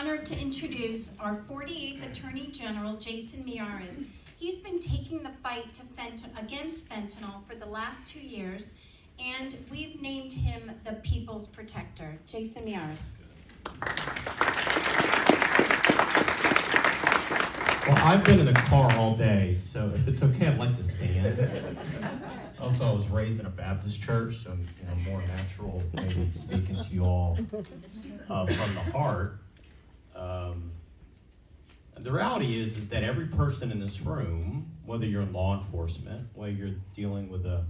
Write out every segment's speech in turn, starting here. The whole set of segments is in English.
honored to introduce our 48th Attorney General, Jason Miyares. He's been taking the fight against fentanyl for the last 2 years, and we've named him the People's Protector. Jason Miyares. Well, I've been in the car all day, so if it's okay, I'd like to stand. Also, I was raised in a Baptist church, so I'm more natural maybe speaking to you all from the heart. The reality is that every person in this room, whether you're in law enforcement, whether you're dealing with a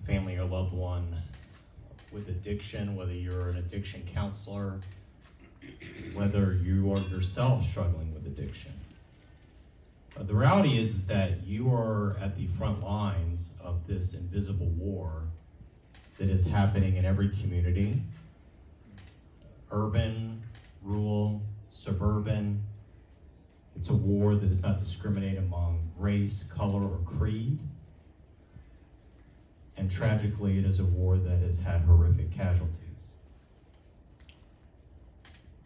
family or loved one with addiction, whether you're an addiction counselor, whether you are yourself struggling with addiction, the reality is that you are at the front lines of this invisible war that is happening in every community, urban, rural, suburban. It's a war that does not discriminate among race, color, or creed. And tragically, it is a war that has had horrific casualties.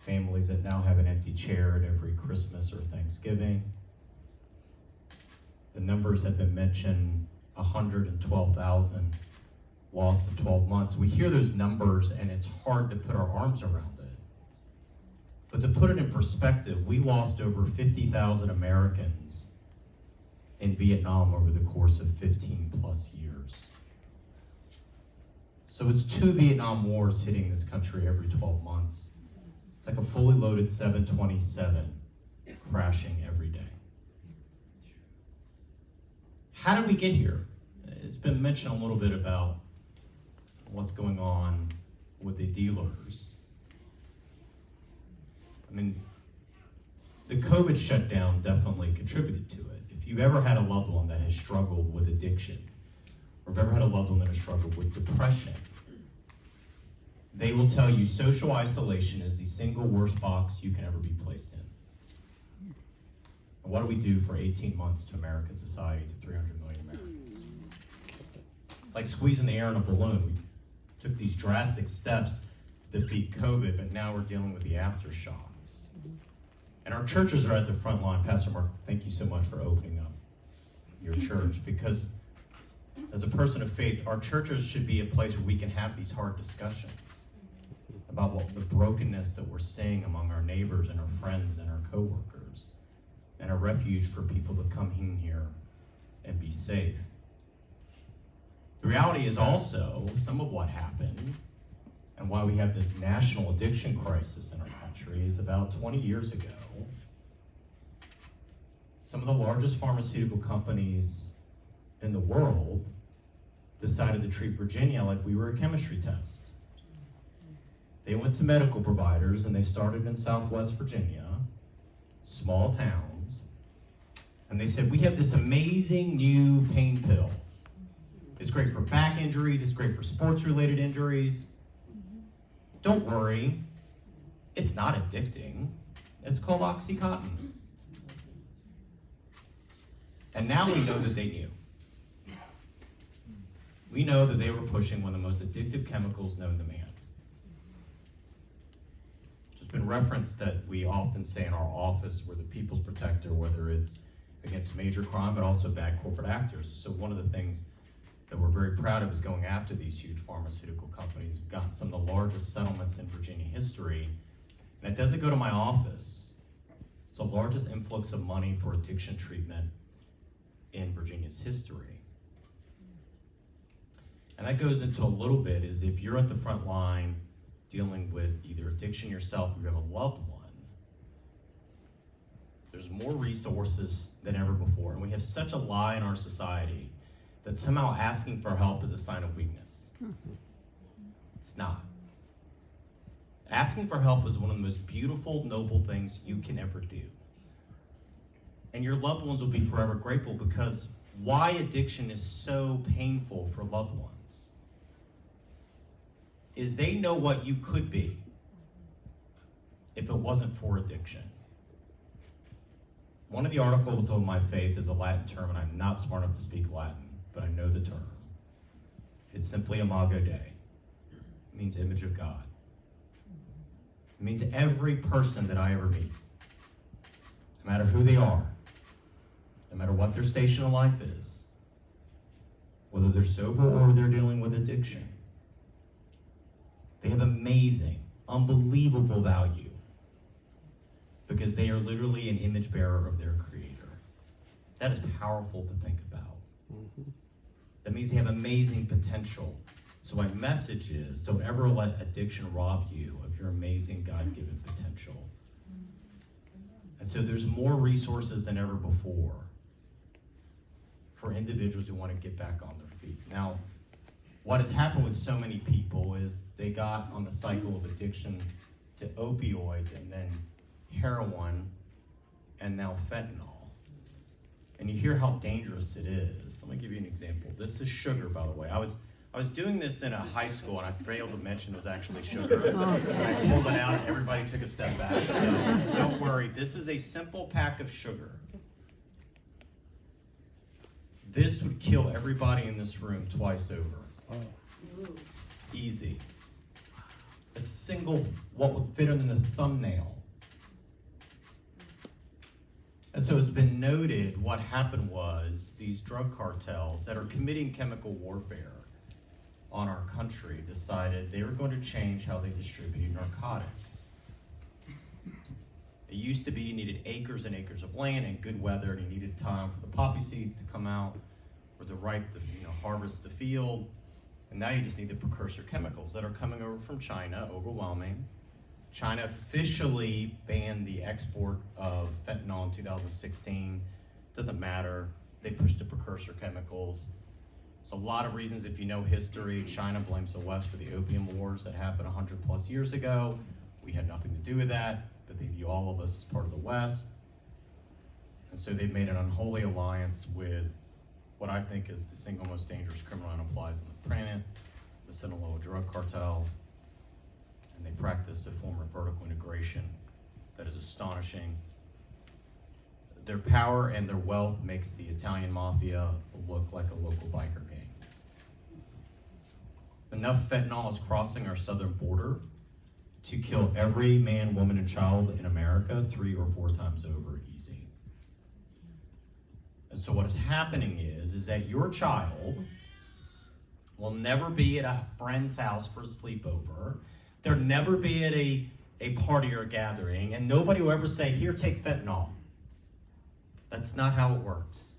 Families that now have an empty chair at every Christmas or Thanksgiving. The numbers have been mentioned, 112,000 lost in 12 months. We hear those numbers and it's hard to put our arms around it. But to put it in perspective, we lost over 50,000 Americans in Vietnam over the course of 15 plus years. So it's 2 Vietnam wars hitting this country every 12 months. It's like a fully loaded 727 crashing every day. How did we get here? It's been mentioned a little bit about what's going on with the dealers. I mean, the COVID shutdown definitely contributed to it. If you've ever had a loved one that has struggled with addiction, or if you've ever had a loved one that has struggled with depression, they will tell you social isolation is the single worst box you can ever be placed in. And what do we do for 18 months to American society, to 300 million Americans? Like squeezing the air in a balloon. We took these drastic steps to defeat COVID, but now we're dealing with the aftershocks. And our churches are at the front line. Pastor Mark, thank you so much for opening up your church, because as a person of faith, our churches should be a place where we can have these hard discussions about the brokenness that we're seeing among our neighbors and our friends and our coworkers, and a refuge for people to come in here and be safe. The reality is also some of what happened and why we have this national addiction crisis in our country is about 20 years ago, some of the largest pharmaceutical companies in the world decided to treat Virginia like we were a chemistry test. They went to medical providers and they started in Southwest Virginia, small towns, and they said, we have this amazing new pain pill. It's great for back injuries, it's great for sports-related injuries. Don't worry, it's not addicting. It's called Oxycontin. And now we know that they knew. We know that they were pushing one of the most addictive chemicals known to man. It's been referenced that we often say in our office we're the people's protector, whether it's against major crime, but also bad corporate actors. So one of the things that we're very proud of is going after these huge pharmaceutical companies. We've gotten some of the largest settlements in Virginia history, and it doesn't go to my office. It's the largest influx of money for addiction treatment in Virginia's history. And that goes into a little bit is if you're at the front line dealing with either addiction yourself or you have a loved one, there's more resources than ever before. And we have such a lie in our society that somehow asking for help is a sign of weakness. It's not. Asking for help is one of the most beautiful, noble things you can ever do. And your loved ones will be forever grateful, because why addiction is so painful for loved ones is they know what you could be if it wasn't for addiction. One of the articles on my faith is a Latin term, and I'm not smart enough to speak Latin, but I know the term. It's simply imago Dei. It means image of God. It means every person that I ever meet, no matter who they are, no matter what their station of life is, whether they're sober or they're dealing with addiction, they have amazing, unbelievable value because they are literally an image bearer of their Creator. That is powerful to think about. That means they have amazing potential. So my message is, don't ever let addiction rob you of your amazing God-given potential. And so there's more resources than ever before for individuals who want to get back on their feet. Now, what has happened with so many people is they got on the cycle of addiction to opioids and then heroin and now fentanyl. And you hear how dangerous it is. Let me give you an example. This is sugar, by the way. I was doing this in a high school, and I failed to mention it was actually sugar. I pulled it out, and everybody took a step back. So don't worry. This is a simple pack of sugar. This would kill everybody in this room twice over. Easy. A single, what would fit in the thumbnail. And so it's been noted what happened was these drug cartels that are committing chemical warfare on our country decided they were going to change how they distributed narcotics. It used to be you needed acres and acres of land and good weather, and you needed time for the poppy seeds to come out or to harvest the field. And now you just need the precursor chemicals that are coming over from China, overwhelming. China officially banned the export of fentanyl in 2016. Doesn't matter. They pushed the precursor chemicals. So a lot of reasons, if you know history, China blames the West for the opium wars that happened 100 plus years ago. We had nothing to do with that, but they view all of us as part of the West. And so they've made an unholy alliance with what I think is the single most dangerous criminal enterprise on the planet, the Sinaloa drug cartel. And they practice a form of vertical integration that is astonishing. Their power and their wealth makes the Italian mafia look like a local biker gang. Enough fentanyl is crossing our southern border to kill every man, woman, and child in America 3 or 4 times over easy. And so what is happening is that your child will never be at a friend's house for a sleepover. There'll never be at a party or a gathering, and nobody will ever say, here, take fentanyl. That's not how it works.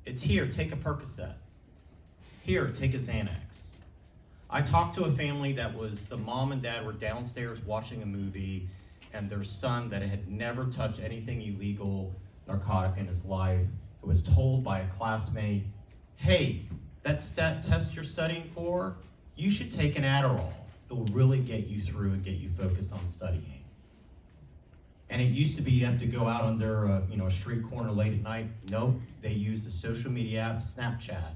It's here, take a Percocet. Here, take a Xanax. I talked to a family that was, the mom and dad were downstairs watching a movie, and their son that had never touched anything illegal, narcotic in his life, was told by a classmate, hey, that test you're studying for, you should take an Adderall. It will really get you through and get you focused on studying. And it used to be you have to go out under a street corner late at night. Nope, they use the social media app Snapchat.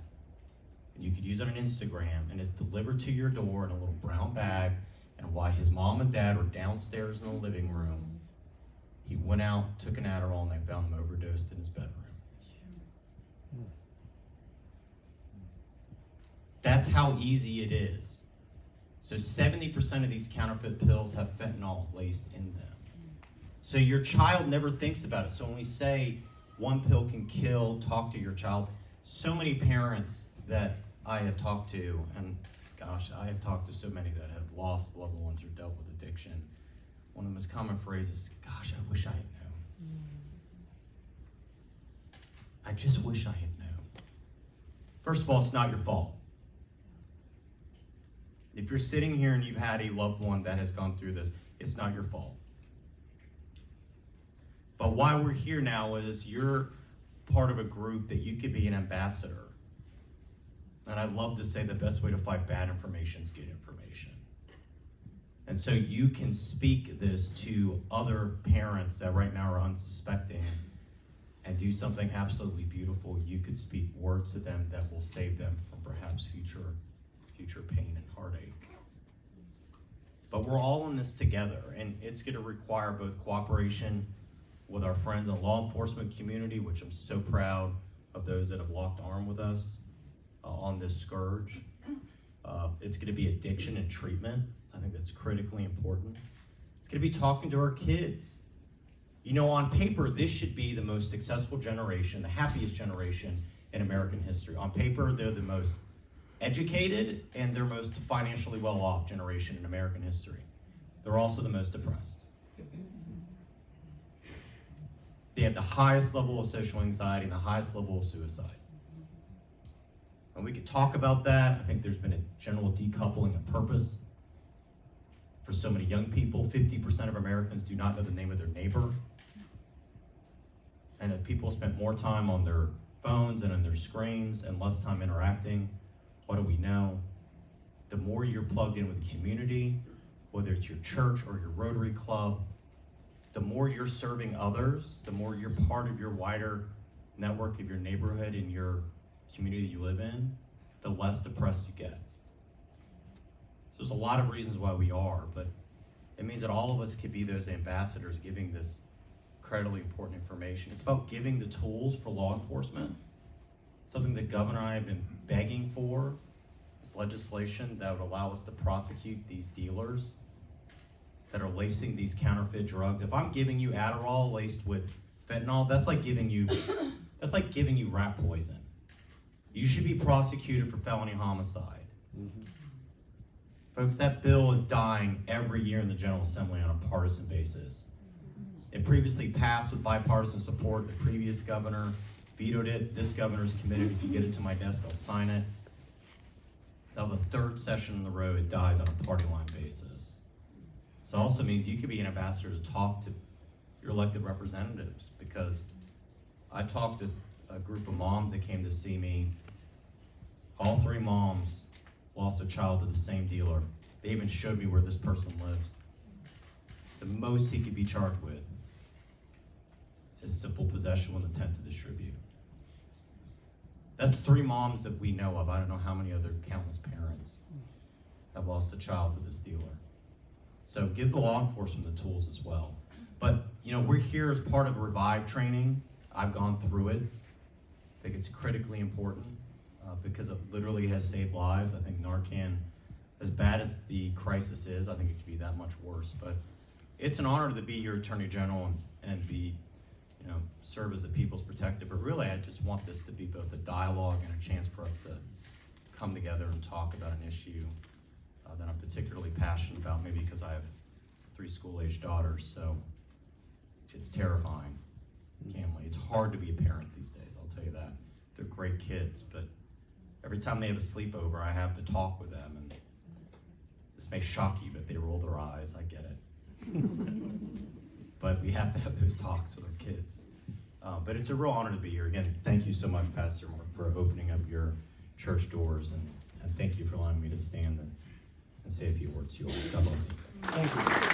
And you could use it on Instagram, and it's delivered to your door in a little brown bag. And while his mom and dad were downstairs in the living room, he went out, took an Adderall, and they found him overdosed in his bedroom. That's how easy it is. So 70% of these counterfeit pills have fentanyl laced in them. So your child never thinks about it. So when we say one pill can kill, talk to your child, so many parents that I have talked to, and gosh, I have talked to so many that have lost loved ones or dealt with addiction. One of the most common phrases, gosh, I wish I had known. I just wish I had known. First of all, it's not your fault. If you're sitting here and you've had a loved one that has gone through this, it's not your fault. But why we're here now is you're part of a group that you could be an ambassador. And I love to say the best way to fight bad information is good information. And so you can speak this to other parents that right now are unsuspecting and do something absolutely beautiful. You could speak words to them that will save them from perhaps future pain and heartache. But we're all in this together, and it's going to require both cooperation with our friends in the law enforcement community, which I'm so proud of those that have locked arm with us on this scourge. It's going to be addiction and treatment. I think that's critically important. It's going to be talking to our kids. You know, on paper, this should be the most successful generation, the happiest generation in American history. On paper, they're the most educated and they're most financially well-off generation in American history. They're also the most depressed. They have the highest level of social anxiety and the highest level of suicide. And we could talk about that. I think there's been a general decoupling of purpose. For so many young people, 50% of Americans do not know the name of their neighbor. And if people spend more time on their phones and on their screens and less time interacting, what do we know? The more you're plugged in with the community, whether it's your church or your Rotary Club, the more you're serving others, the more you're part of your wider network of your neighborhood and your community you live in, the less depressed you get. So there's a lot of reasons why we are, but it means that all of us could be those ambassadors giving this incredibly important information. It's about giving the tools for law enforcement, something that Governor and I have been begging for, is legislation that would allow us to prosecute these dealers that are lacing these counterfeit drugs. If I'm giving you Adderall laced with fentanyl, that's like giving you rat poison. You should be prosecuted for felony homicide. Mm-hmm. Folks, that bill is dying every year in the General Assembly on a partisan basis. It previously passed with bipartisan support. The previous governor vetoed it. This governor's committed. If you get it to my desk, I'll sign it. Now the third session in the row, it dies on a party line basis. So it also means you could be an ambassador to talk to your elected representatives, because I talked to a group of moms that came to see me. All three moms lost a child to the same dealer. They even showed me where this person lives. The most he could be charged with is simple possession with intent to distribute. That's three moms that we know of. I don't know how many other countless parents have lost a child to this dealer. So give the law enforcement the tools as well. But, you know, we're here as part of Revive training. I've gone through it. I think it's critically important because it literally has saved lives. I think Narcan, as bad as the crisis is, I think it could be that much worse. But it's an honor to be your Attorney General and be, you know, serve as the people's protector. But really, I just want this to be both a dialogue and a chance for us to come together and talk about an issue that I'm particularly passionate about, maybe because I have 3 school-aged daughters, so it's terrifying, Camly. It's hard to be a parent these days, I'll tell you that. They're great kids, but every time they have a sleepover, I have to talk with them, and this may shock you, but they roll their eyes, I get it. But we have to have those talks with our kids. But it's a real honor to be here. Again, thank you so much, Pastor Mark, for opening up your church doors, and thank you for allowing me to stand and say a few words to you all. God bless you. Thank you.